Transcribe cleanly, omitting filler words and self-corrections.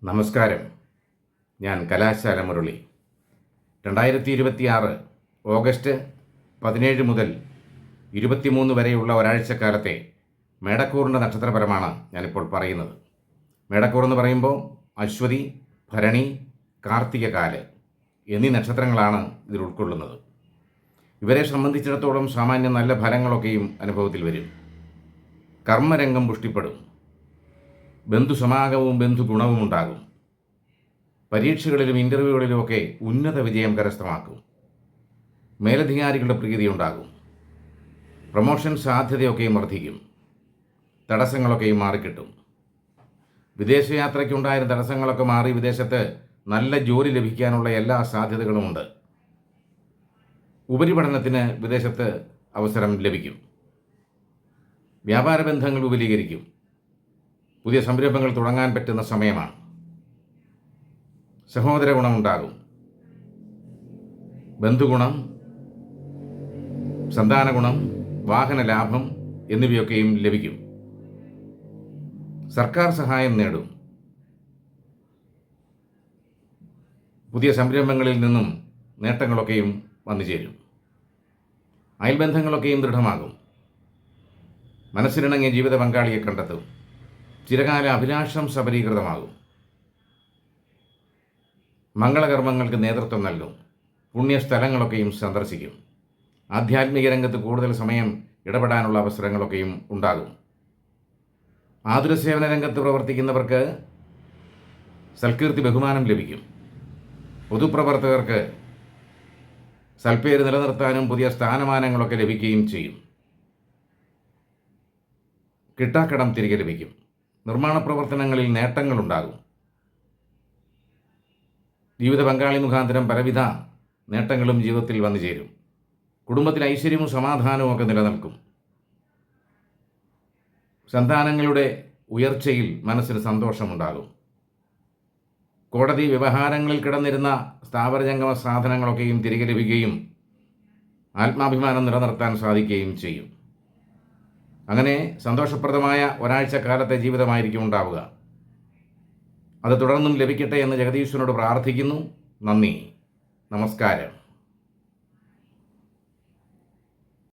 നമസ്കാരം. ഞാൻ കലാശാല മുരളി. 2026 ഓഗസ്റ്റ് 17 മുതൽ 23 വരെയുള്ള ഒരാഴ്ചക്കാലത്തെ മേടക്കൂറിൻ്റെ നക്ഷത്രപരമാണ് ഞാനിപ്പോൾ പറയുന്നത്. മേടക്കൂർ എന്ന് പറയുമ്പോൾ അശ്വതി, ഭരണി, കാർത്തികകാല് എന്നീ നക്ഷത്രങ്ങളാണ് ഇതിൽ ഉൾക്കൊള്ളുന്നത്. ഇവരെ സംബന്ധിച്ചിടത്തോളം സാമാന്യം നല്ല ഫലങ്ങളൊക്കെയും അനുഭവത്തിൽ വരും. കർമ്മരംഗം പുഷ്ടിപ്പെടും. ബന്ധുസമാഗമവും ബന്ധുഗുണവും ഉണ്ടാകും. പരീക്ഷകളിലും ഇൻ്റർവ്യൂകളിലുമൊക്കെ ഉന്നത വിജയം കരസ്ഥമാക്കും. മേലധികാരികളുടെ പ്രീതി ഉണ്ടാകും. പ്രൊമോഷൻ സാധ്യതയൊക്കെയും വർദ്ധിക്കും. തടസ്സങ്ങളൊക്കെയും മാറിക്കിട്ടും. വിദേശയാത്രയ്ക്കുണ്ടായിരുന്ന തടസ്സങ്ങളൊക്കെ മാറി വിദേശത്ത് നല്ല ജോലി ലഭിക്കാനുള്ള എല്ലാ സാധ്യതകളുമുണ്ട്. ഉപരിപഠനത്തിന് വിദേശത്ത് അവസരം ലഭിക്കും. വ്യാപാര ബന്ധങ്ങൾ വിപുലീകരിക്കും. പുതിയ സംരംഭങ്ങൾ തുടങ്ങാൻ പറ്റുന്ന സമയമാണ്. സഹോദര ഗുണമുണ്ടാകും. ബന്ധുഗുണം, സന്താന ഗുണം, വാഹന ലാഭം എന്നിവയൊക്കെയും ലഭിക്കും. സർക്കാർ സഹായം നേടും. പുതിയ സംരംഭങ്ങളിൽ നിന്നും നേട്ടങ്ങളൊക്കെയും വന്നു ചേരും. അയൽബന്ധങ്ങളൊക്കെയും ദൃഢമാകും. മനസ്സിനിണങ്ങിയ ജീവിത പങ്കാളിയെ കണ്ടെത്തും. ചിരകാല അഭിലാഷം സബലീകൃതമാകും. മംഗളകർമ്മങ്ങൾക്ക് നേതൃത്വം നൽകും. പുണ്യസ്ഥലങ്ങളൊക്കെയും സന്ദർശിക്കും. ആധ്യാത്മിക രംഗത്ത് കൂടുതൽ സമയം ഇടപെടാനുള്ള അവസരങ്ങളൊക്കെയും ഉണ്ടാകും. ആതുരസേവന രംഗത്ത് പ്രവർത്തിക്കുന്നവർക്ക് സൽകീർത്തി ബഹുമാനം ലഭിക്കും. പൊതുപ്രവർത്തകർക്ക് സൽപ്പേര് നിലനിർത്താനും പുതിയ സ്ഥാനമാനങ്ങളൊക്കെ ലഭിക്കുകയും ചെയ്യും. കിട്ടാക്കടം തിരികെ ലഭിക്കും. നിർമ്മാണ പ്രവർത്തനങ്ങളിൽ നേട്ടങ്ങളുണ്ടാകും. ജീവിത പങ്കാളി മുഖാന്തരം പലവിധ നേട്ടങ്ങളും ജീവിതത്തിൽ വന്നു ചേരും. കുടുംബത്തിൽ ഐശ്വര്യവും സമാധാനവും ഒക്കെ നിലനിൽക്കും. സന്താനങ്ങളുടെ ഉയർച്ചയിൽ മനസ്സിന് സന്തോഷമുണ്ടാകും. കോടതി വ്യവഹാരങ്ങളിൽ കിടന്നിരുന്ന സ്ഥാവരജംഗമ സാധനങ്ങളൊക്കെയും തിരികെ ലഭിക്കുകയും ആത്മാഭിമാനം നിലനിർത്താൻ സാധിക്കുകയും ചെയ്യും. അങ്ങനെ സന്തോഷപ്രദമായ ഒരാഴ്ചക്കാലത്തെ ജീവിതമായിരിക്കും ഉണ്ടാവുക. അത് തുടർന്നും ലഭിക്കട്ടെ എന്ന് ജഗദീശ്വരനോട് പ്രാർത്ഥിക്കുന്നു. നന്ദി. നമസ്കാരം.